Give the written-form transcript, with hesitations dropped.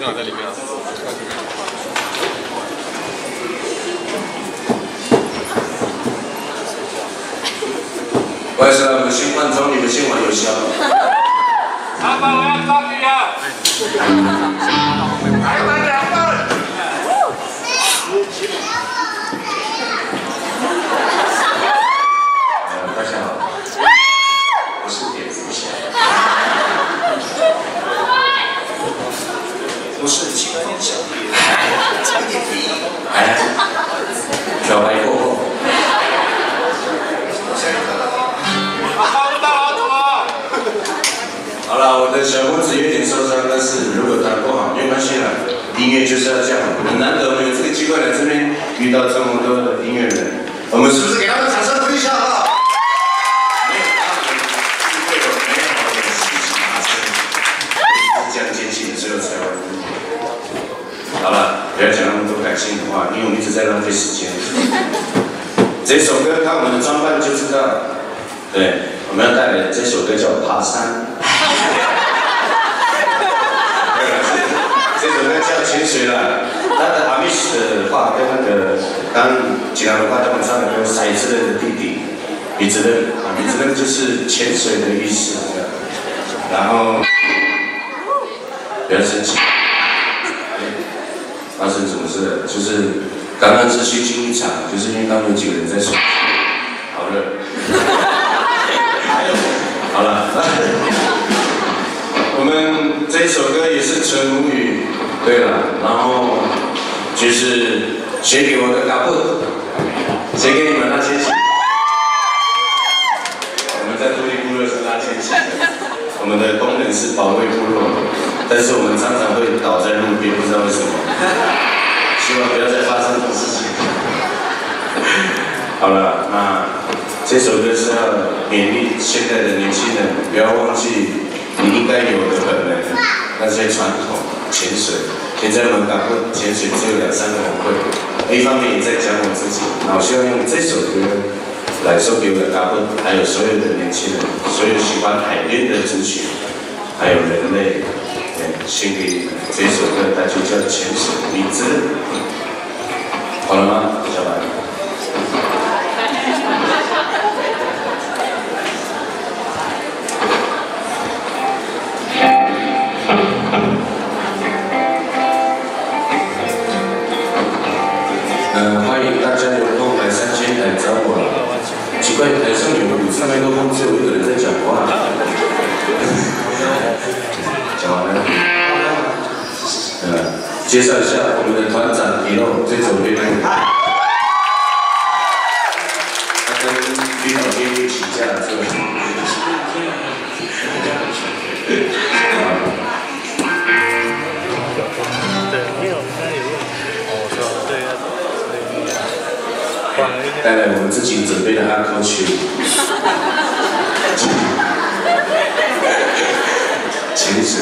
刚好在里面啊。不好意思啊，我们先换装，你们先玩游戏啊。3分，我要抓你啊！来玩2分。大家好，我是蝙蝠侠。我是青蛙小野，长眼皮，哎，漂白过后。 好了，我的小拇指有点受伤，但是如果弹不好，没有关系啦。音乐就是要这样，很难得我们有这个机会来这边遇到这么多的音乐人，我们是不是给他们掌声鼓励一下好不好？没有他们，就会有美好的事情发生。这样坚信只有台湾。好了，不要讲那么多感性的话，因为我们一直在浪费时间。这首歌看我们的装扮就知道，对。 我们要带来这首歌叫《爬山》，这首歌叫《潜水》啦。他的阿密斯的话跟那个刚济南的话，他们唱的跟骰子的弟弟，米子任啊，米子任就是潜水的意思。然后不要生气，发生什么事了？就是刚刚是虚惊一场，就是因为刚刚有几个人在说，好热。 好了，我们这一首歌也是纯母语，对了，然后就是写给我的嘎布，写给你们那些钱。我们在独立部落是拉千钱的，我们的功能是保卫部落，但是我们常常会倒在路边，不知道为什么。希望不要再发生这种事情。好了，那。 这首歌是要勉励现在的年轻人，不要忘记你应该有的本能，那些传统潜水。现在我们港部潜水只有2、3个人会，一方面也在讲我自己。那我希望用这首歌来送给我的港部，还有所有的年轻人，所有喜欢海边的族群，还有人类，献给你们。这首歌它就叫《潜水》，你知道？好了吗，小白？ 欢迎大家有空来3000台找我。奇怪，台上有5、3麦克风，只有1个人在讲话。讲完了。介绍一下我们的团长李龙，最左边那个。他跟李老爹一起架这个。带来我们自己准备的阿扣曲，潜水。